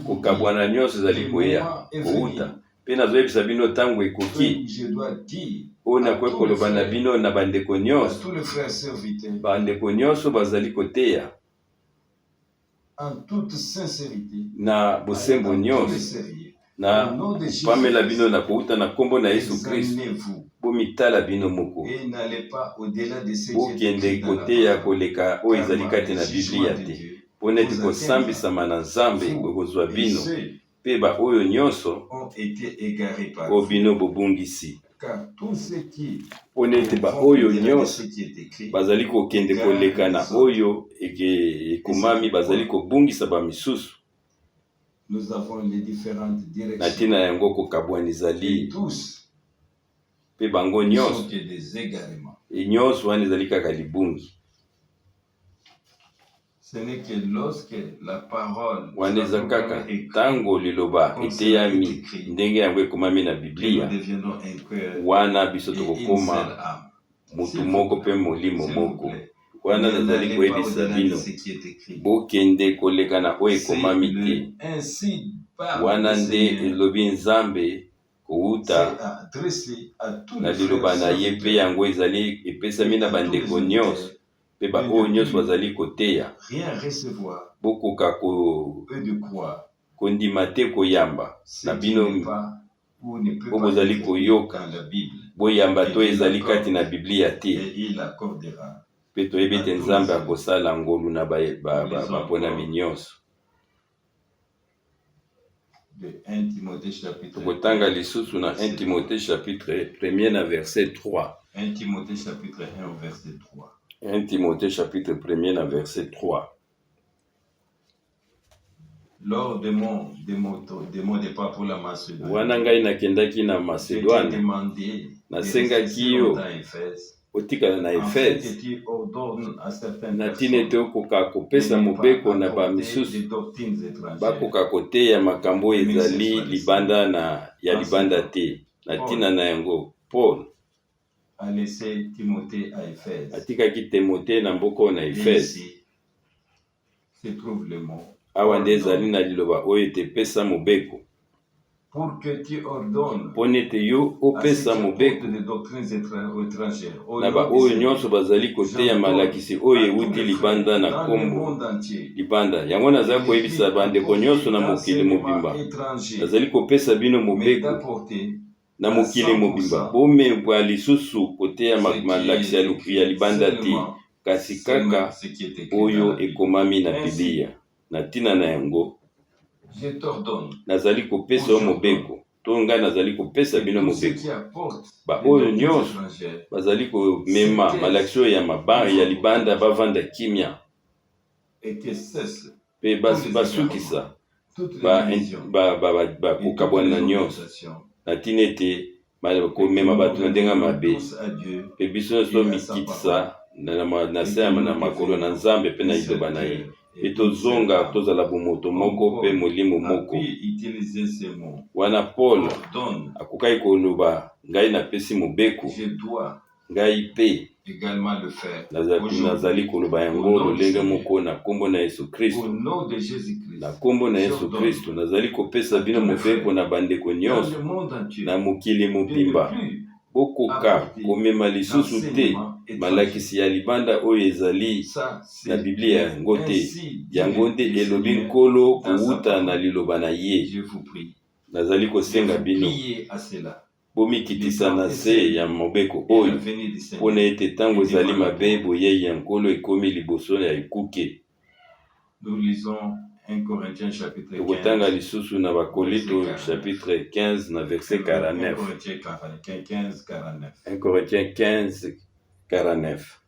kokabwana nyonso ezali koya kouta mpe nazoyebisa bino ntango ekoki oyo nakoki koloba na bino na bandeko nyonso bazali koteya na bosembo nyonso na pamela bino na kouta na kombo na Yesu Kristo bomitala bino moko bokende koteya koleka oyo ezali kati na Biblia te mpo neti kosambisama na Nzambe kokozwa bino mpe baoyo nyonso oyo bino bobungisi mpo neti baoyo nyonso bazali kokende koleka na oyo ekomami bazali kobungisa bamisusu na ntina yango kokabwana ezali mpe bango nyonso nyonso wana ezali kaka libungi. Wana eza kaka ntango liloba eteyami ndenge yango ekomami na Biblia wana biso tokokoma mutu moko mpe molimo moko wana nazali koyebisa bino bokende koleka na oyo ekomami te wana nde elobi Nzambe kouta na liloba na ye mpe yango ezali epesami na bandeko nyonso mpe baoyo nyonso bazali koteya bokoka kondima te koyamba na bino oyo bozali koyoka boyamba to ezali kati na Biblia te mpe toyebi ete Nzambe akosala ngolu na baponami nyonso. Tokotanga lisusu na 1 Timothée chapitre 1 na verset 3. 1 Timothée chapitre 1 verset 3. 1 Timothée chapitre 1 na verset 3. Lors de mon départ pour la Macédoine, wana ngai nakendaki na Macédoine nasengaki yo otikala na Efese na ntina ete okoka kopesa mobeko na bamisusu bakoka koteya makambo oyo ezali libanda ya libanda te na ntina na yango Paul atikaki Timote na mboka na Efese awa nde ezali na liloba oyo etepesa mobeko mpo nete yo opesa mobeko na baoyo nyonso bazali koteya malakisi oyo ewuti libanda na kombo libanda yango nazali koyebisa bandeko nyonso na mokili mobimba nazali kopesa bino mobeko na mokili mobimba bomebwa lisusu koteya malakisi ya libanda te kasi kaka oyo ekomami na Biblia na ntina na yango nazali kopesa yo mobeko to ngai nazali kopesa bino mobeko baoyo nyonso bazali komema malakisi oyo ya libanda bavanda kimia mpe basukisa kokabwana nyonso na ntina ete komema bato na ndenge mabe mpe biso nyonso mikitisa na se na makolo na Nzambe mpe na liloba na ye et tozonga tozala bomoto moko pe molimo moko. Utiliser ces mots. Wana Paul Ordonne. akukai koloba ngai napesi mobeko Je dois ngai pe également le faire. nazali koloba yango lolenge moko na kombo na Yesu Au Kristo. nom de Jésus-Christ. Na kombo na Yesu Kristo nazali kopesa bino mobeko na bandeko Dans nyonso le monde entier. na mokili De ne mobimba plus bokoka komema lisusu te d'enseignement étranger. malakisi ya libanda oyo ezali Ça, c'est na Biblia yango te ainsi dit yango nde le elobi Seigneur nkolo dans sa kowuta parole. na liloba na ye. Je vous prie. Nazali Je kosenga vous bino prie à cela. bomikitisa na se ya mobeko Et la oyo venue du mpona Seigneur. ete ntango ezali mabe boyei ya nkolo ekomi liboso ya ekuke. Nous lisons 1 Corinthiens chapitre 15. Tokotanga lisusu na Bakorinto chapitre 15 na verset 1 49. Corinthiens 15, 49. 1 Corinthiens 15, 49.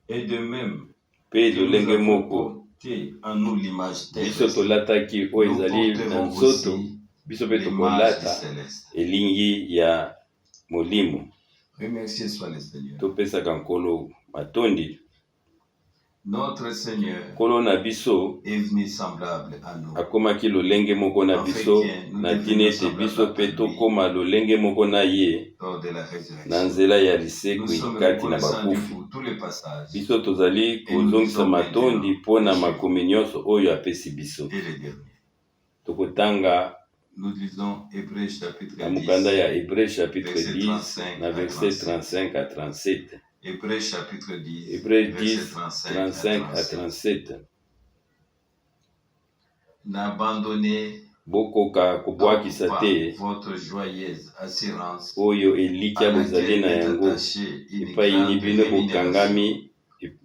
Et de même, Pe que nous lolenge avons moko porté en nous l'image biso terrestre, tolataki oyo nous ezali na porterons nzoto aussi biso mpe l'image du tokolata céleste. elingi ya molimo. Remercié soit le Seigneur. Topesaka nkolo matondi. Notre Seigneur Nkolo na biso est venu semblable à nous. akomaki lolenge moko na biso na ntina ete biso mpe tokóma lolenge moko na ye Lors de la na résurrection. nzela ya Nous lisekwi sommes kati na reconnaissants bakufi. pour tous les passages Biso tozali kozongisa matondi mpo na makomi nyonso oyo apesi biso. et les derniers. Tokotanga Nous lisons Hébreux chapitre na mokanda 10. ya Hébreux chapitre Verset 10 35 na à verset 37. 35 à 37. Hébreux chapitre 10. Hébreux verset 10, 35 à 37. N'abandonnez Bokoka kobwakisa pas te votre joyeuse assurance oyo elikya à bozali laquelle na est yango attachée une epai ni grande bino rémunération, bokangami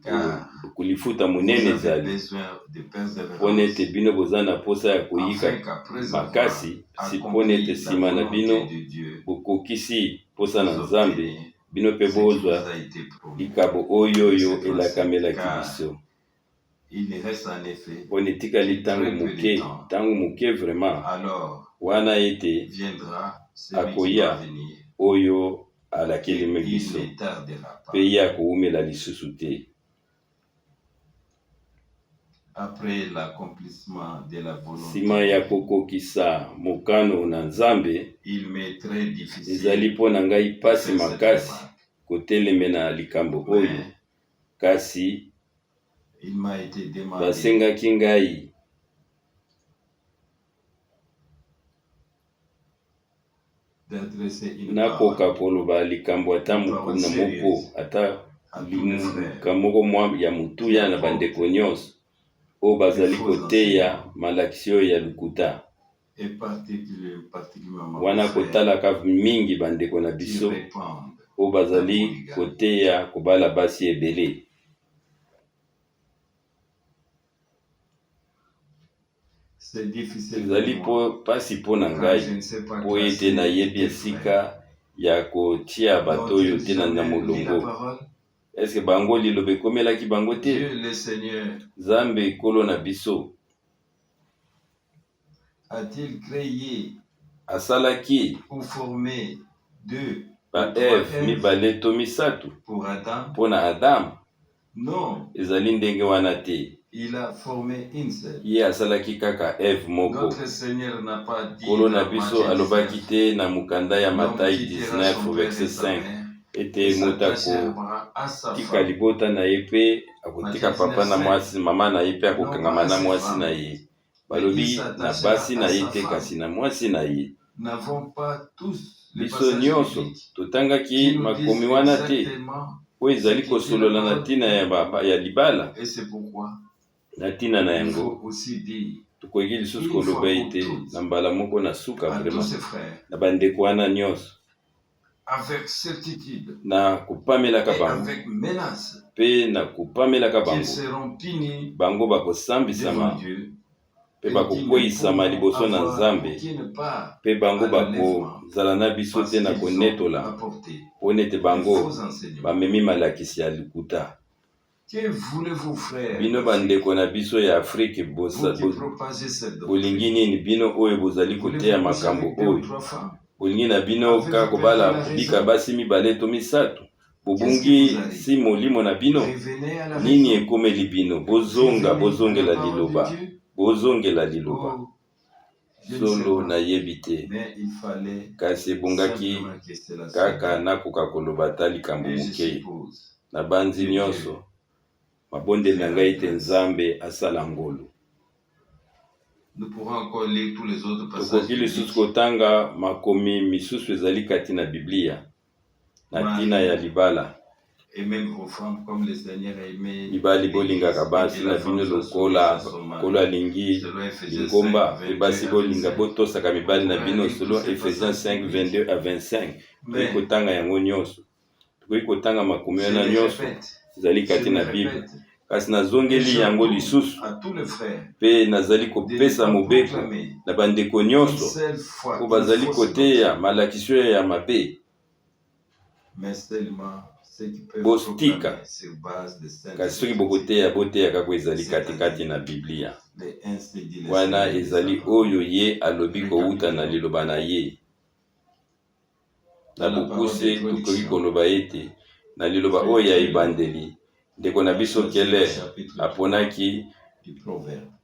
car kulifuta vous monene avez ezali besoin de mpona ete persévérance, bino boza na posa ya koyika afin qu'après avoir makasi si mpona ete accompli la nsima na bino volonté de Dieu, bokokisi posa na vous nzambe obtenez bino mpe ce qui vous bozwa a été promis. likabo oyo oyo Verset 37. elakamelaki Car biso il reste en effet, mpona etikali ntango moke ntango moke vraiment alors wana ete viendra celui qui Akoya. doit venir. oyo alakelemi Il biso ne tardera pas. mpe ye akowumela lisusu te. Après l'accomplissement de la nsima ya volonté, kokokisa mokano na nzambe il m'est très difficile ezali mpo na ngai de pasi faire cette makasi remarque. kotelemena likambo oyo Mais kasi il m'a été demandé basengaki ngai d'adresser une nakoka parole koloba likambo ata mokuna moko ata à tous les frères. limuka moko mwa ya motuya na bandeko nyonso oyo bazali koteya malakisi oyo ya lokuta Et particulièrement wana aux frères kotalaka mingi bandeko na qui biso répondent. oyo bazali koteya kobala basi ebele. C'est difficile ezali pour moi, pasi mpo na car ngai je ne sais pas mpo ete classer nayebi des esika frères. ya kotia bato oyo te na N'ont-ils jamais lu la molongo. parole? eske bango liloba ekomelaki bango te? Dieu le Seigneur nzambe ekolo na biso a-t-il créé asalaki ou formé deux ba ou trois eve Èves mibale to misato pour Adam? mpo na adamu? Non, ezali ndenge wana te. il a formé une seule. ye asalaki kaka eve moko. Notre Seigneur n'a pas dit nkolo na dans biso Matthieu alobaki 19, te na mokanda ya l'homme Matayi quittera 19 son père et verset sa 5 mère et ete moto s'attachera à sa akotika femme. libota na ye mpe akotika papa na mwasi mama na ye mpe akokangama na mwasi na ye. balobi na basi na ye te kasi na mwasi na ye. N'avons pas tous les biso passages nyonso bibliques qui totangaki nous makomi disent wana te exactement, oyo ezali kosolola na ntina ya libala et c'est pourquoi na ntina na il yango. faut aussi dire tokoki lisusu koloba ete na mbala moko na suka à tous vraiment ses frères na bandeko wana nyonso avec certitude na kopamelaka et bango avec menace mpe na kopamelaka qu'ils bango seront punis bango devant bakosambisama Dieu mpe et bakokweyisama qu'ils ne liboso pourront na avoir nzambe aucune part mpe bango à l'enlèvement bakozala na biso parce te na qu'ils ont konetola apporté mpona ete de bango faux enseignements. bamemi malakisi ya lokuta. Que voulez-vous, frères, bino bandeko na biso ya afrike vous qui propagez cette bolingi doctrine? nini bino oyo bozali koteya Voulez-vous coucher makambo avec deux ou oyo trois femmes? bolingi na bino ka kobala bika basi mibale to misato bobungi si molimo na bino nini ekomeli bino bozongela liloba solo nayebi te kasi ebongaki kaka nakoka koloba ta likambo moke na banzi nyonso mabondeli na ngai te Nzambe asala ngolu. Tokoki lisusu kotanga makomi misusu ezali kati na Biblia na tina ya libala. Mibali bolingaka basi na bino lokola alingi lingomba pe basi bolinga botosaka mibali na bino selon Ephésiens 5:22-25. Tokoki kotanga yango nyonso. Tokoki kotanga makomi wana nyonso ezali kati na Bible. Kasi nazongeli yango lisusu pe nazali kopesa mobeko na bandeko nyonso po bazali koteya malakisio ya mabe bostika kasi soki bokoteya kaka ezali katikati na Biblia wana ezali oyo ye alobi kouta na liloba na ye. Na bokuse tokoki koloba ete na liloba oyo ya ebandeli ndeko na biso Keller aponaki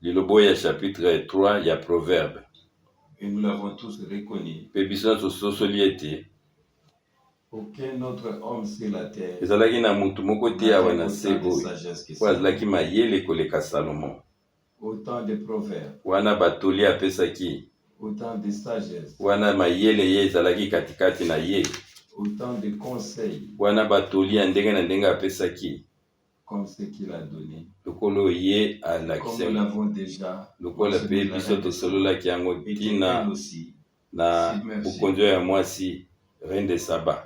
lilobo ya chapitre 3 ya Proverbe. Pe biso tososoli ete ezalaki na mutu moko te awa na se oyo po azalaki mayele koleka Salomo. Wana batoli apesaki wana mayele ye ezalaki katikati na ye. Wana batoli ya ndenge na ndenge apesaki lokolo ye alakisaki lokola pe biso tosololaki yango tina na bukonzo ya mwasi Reine de Saba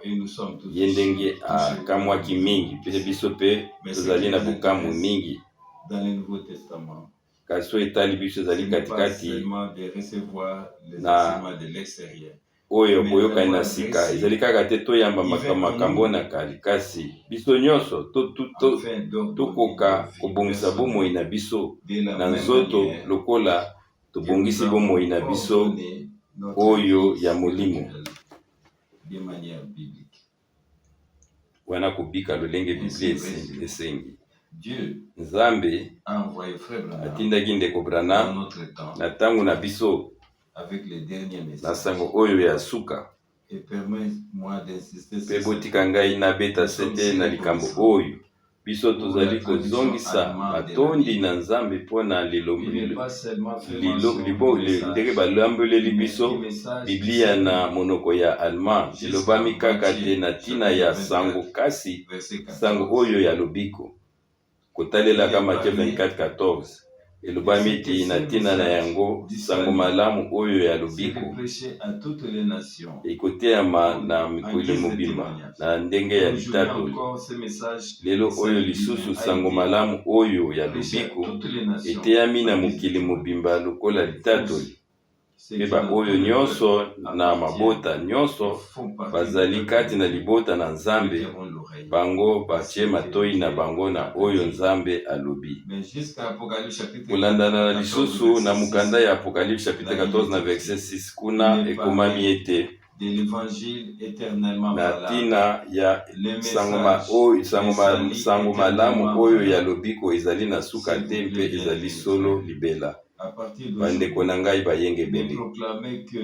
ye ndenge akamwaki mingi pe biso pe tozali na bukamu mingi kasi etali biso ezali katikati na oyo boyokani na sika ezali kaka te toyamba makambo na kali kasi biso nyonso tokoka kobongisa bomoi na biso na nzoto lokola tobongisi bomoi na biso oyo ya molimo wana kubika lolenge Biblia esengi. Nzambe atindaki ndeko Branham na tango na biso na sango oyo ya suka pe botika ngai nabeta sete na likambo oyo biso tozali kozongisa matondi na Nzambe mpona ndenge balambeleli biso Biblia na monoko ya Allemand elobami kaka te na tina ya sango kasi sango oyo ya lobiko kotalelaka Matthieu 24:14 elobami ete na tina na yango sango malamu oyo ya lobiko ekoteyama na mikolo mobimba na ndenge ya litatoli. Lelo oyo lisusu sango malamu oyo ya lobiko eteyami na mokili mobimba lokola litatoli. Pe oyo nyonso na mabota nyonso bazali kati na libota na Nzambe bango batie matoi na bango na oyo Nzambe alobi. Kulandana na lisusu na mukanda ya Apocalypse chapitre 14 na verset 6 kuna ekomami ete na tina ya sango malamu oyo ya lobiko ezali na suka te mpe ezali solo libela. Bandeko na ngai bayenge bende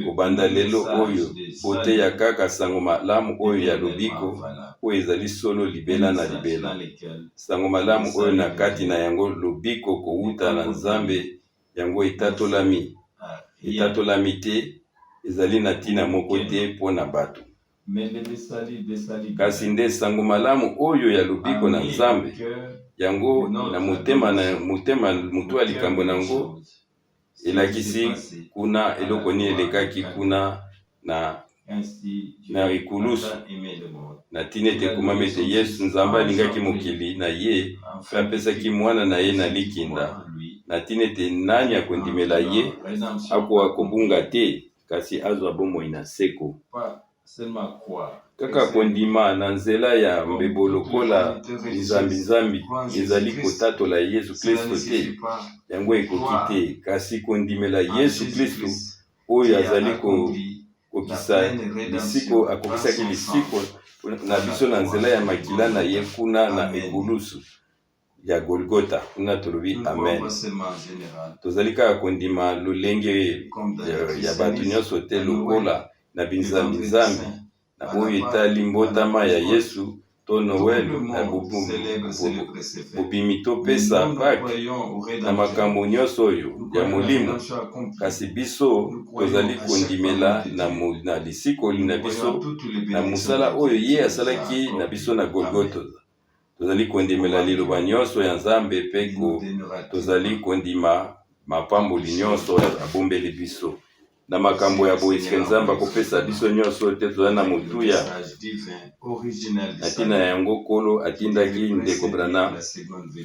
kobanda lelo oyo boteya kaka sango malamu oyo ya lobiko oyo ezali solo libela na libela. Sango malamu oyo na kati na yango lobiko kouta na Nzambe yango etatolami te ezali na tina moko te mpona bato. Kasi nde sango malamu oyo ya lobiko na Nzambe yango na motema mutu ya likambo nango elakisi kuna eloko nini elekaki kuna na ikulusu na tina ete ekomami ete Yesu Nzambe alingaki mokili na ye pe apesaki mwana na ye na likinda na tina ete nani akondimela ye akoka kobunga te kasi azwa bomoi na seko. Kaka kondima na nzela ya mbebo lokola nzambi ezali kotatola Yesu Kristo te yango ekoki te kasi kondimela Yesu Kristo oyo azali akokisa lisiko akokisaki lisiko na biso na nzela ya makila na ye kuna na ekulusu ya Golgota kuna tolobi amen. Tozali kaka kondima lolenge ya bato nyonso te lokola na binzambi na oyo etali mbotama ya Yesu to Noel na bobimi topesa Pâques na makambo nyonso oyo ya molimo, kasi biso tozali kondimela na lisikoli na biso na mosala oyo ye asalaki na biso na Golgota. Tozali kondimela liloba nyonso ya Nzambe mpe tozali kondima mapamboli nyonso abombeli biso na makambo ya boyisike Nzambe akopesa biso nyonso te tozali na motuya na ntina yango Nkolo atindaki ndeko Branham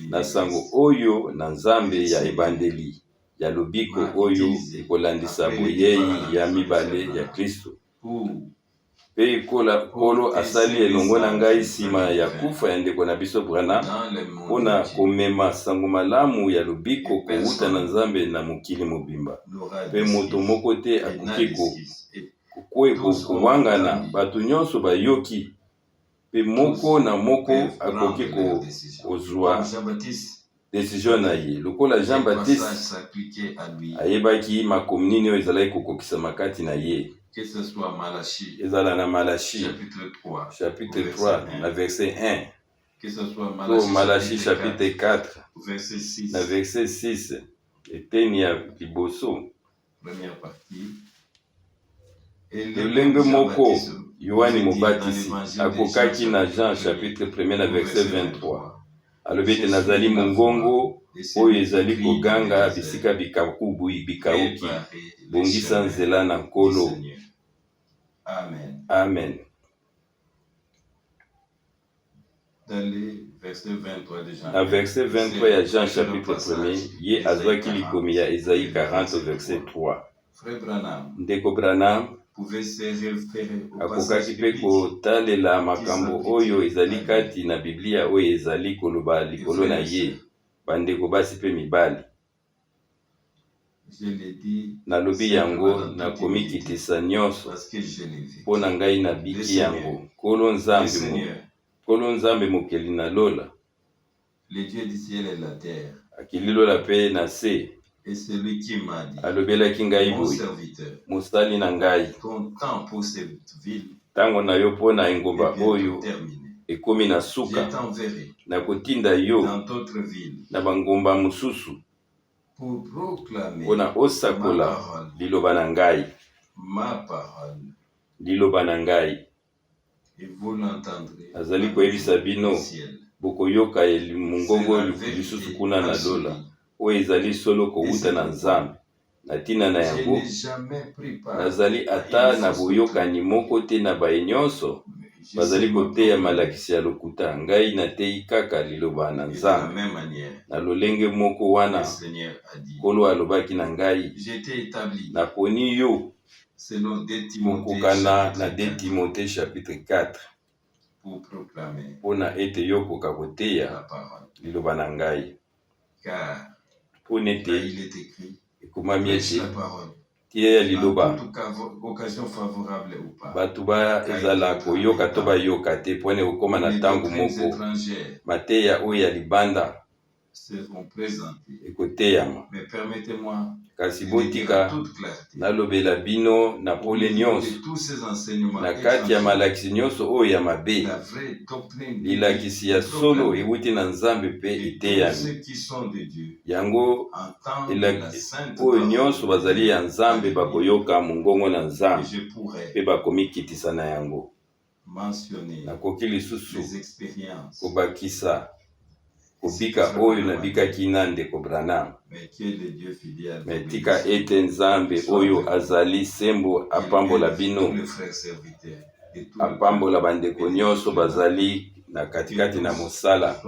na sango oyo na Nzambe ya ebandeli ya lobiko oyo ekolandisa boyei ya mibale ya Kristo. Pe Nkolo asali elongo na ngai nsima ya kufa ya ndeko na biso Branham mpona komema sango malamu ya lobiko kowuta na Nzambe na mokili mobimba. Pe moto moko te akoki kowangana, bato nyonso bayoki, pe moko na moko akoki kozwa decision na ye. Lokola Jean-Baptiste ayebaki makomi nini oyo ezalaki kokokisa makati na ye. Que ce soit Malachie, chapitre 3, na verset 1. Que ce soit Malachie chapitre 4, verset 6. Na verset 6. Eteni ya liboso. Première partie. Lolenge moko Yohani Mobatisi akokaki na Jean chapitre 1 na verset 23. Alobete nazali mongongo oyo ezali koganga bisika bikauki, bongisa nzela na Nkolo. Amen. Amen. Dans les versets 23 de Jean. Na verset 23 ya Jean chapitre 1, ye azwaki likomi ya Esaïe 40 verset 3. Frère Branham, ndeko Branham pouvait se référer au akokaki passage mpe kotalela makambo oyo ezali kati na Biblia oyo ezali koloba likolo na ye bandeko basi mpe mibali. Nalobi yango nakomikitisa nyonso mpo na ngai nabiki yango. Nkolo Nzambe mokeli na lola akililola mpe na se alobelaki ngai boye, mosali na ngai, ntango na yo mpo na engumba oyo ekomi na suka, na kotinda yo na bangumba mosusu mpona osakola liloba na ngai. Liloba na ngai azali koyebisa bino, bokoyoka mongongo lisusu kuna na lola oyo ezali solo kowuta na Nzambe. Na ntina na yango nazali ata na boyokani moko te na baye nyonso bazali koteya malakisi ya lokuta. Ngai nateyi kaka liloba na Nzambe. Na lolenge moko wana Nkolo alobaki na ngai, naponi yo kokokana na 2 Timothée chapitre 4 mpona ete yo koka koteya liloba na ngai. Mpona ete ekomami ete tia ya liloba bato ezala koyoka to bayoka te, mpona ekokoma na ntango moko mateya oyo ya libanda ekoteyama. Kasi botika nalobela bino na pole nyonso na kati ya malakisi nyonso oyo ya mabe, lilakisi ya solo ewuti na Nzambe mpe eteyami. Yango oyo nyonso bazali ya Nzambe bakoyoka mongongo na Nzambe mpe bakomikitisa na yango. Nakoki lisusu kobakisa kobika oyo nabikaki na ndeko Branham. Me tika ete Nzambe oyo azali sembo apambola bino, apambola bandeko nyonso bazali na katikati na mosala,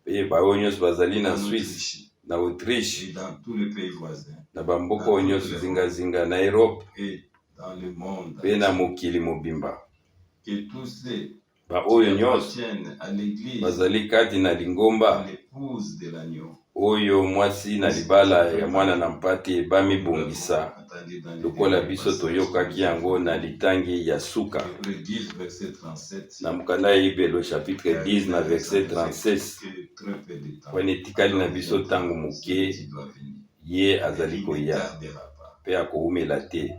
pe baoyo nyonso bazali na Suisse, na Autriche, na bamboka oyo nyonso zingazinga na Europe pe na mokili mobimba. Baoyo nyonso bazali kati na lingomba oyo mwasi na libala ya mwana na mpate bamibongisa entendu dans les lokola biso toyokaki yango na litangi ya suka. le 10 verset 37. Na mukanda Hebelo chapitre 10 na verset 36. Wana etikali na biso tango muke ye azali koya pe akoumela te.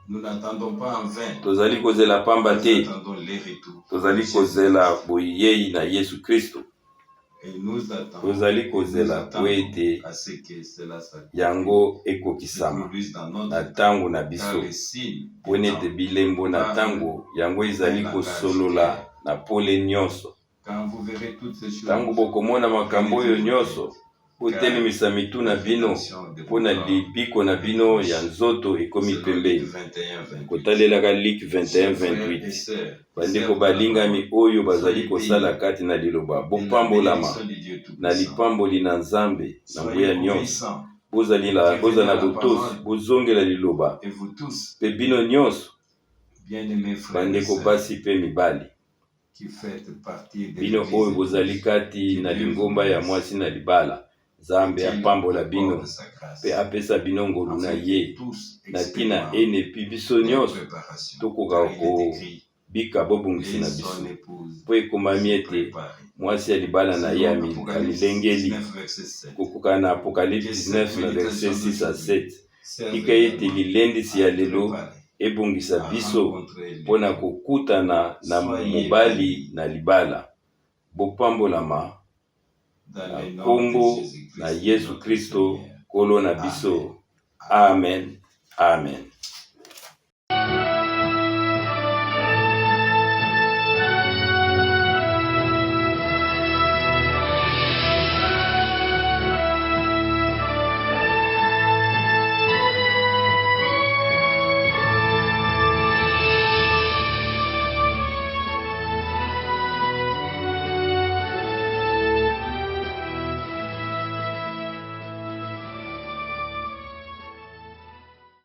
Nous n'attendons pas en vain. Tozali kozela pamba te. Nous attendons les retours. Tozali kozela boyei na Yesu Kristo. Et nous attendons. Tozali kozela kwete à ce que cela s'accomplisse. yango ekokisama na tango na biso. Pone te bilembo na tango yango ezali kosolola na pole nyonso. Quand vous verrez toutes ces choses. Tango bokomona makambo oyo nyonso. Botelemisa mitu na bino mpona libiko na bino ya nzoto ekomi pembeni. Kotalelaka Luc 21-28. Bandeko balingami oyo bazali kosala kati na liloba bopambolama na lipamboli na Nzambe na nguya nyonso. Bozala botosi bozongela liloba pe bino nyonso bandeko basi pe mibali bino oyo bozali kati na lingomba ya mwasi na libala. Nzambe apambola bino pe apesa bino ngolu na ye na tina ene pi biso nyonso tokoka kobika bobongisi na biso po ekomami ete mwasi ya libala na ye amilengeli kokoka na Apocalypse 19 na verset 6 à 7. Tika ete lilendisi ya lelo ebongisa biso mpona kokutana na mobali na libala. Bopambolama na kombo na Yesu Kristo kolo na biso. Amen. Amen.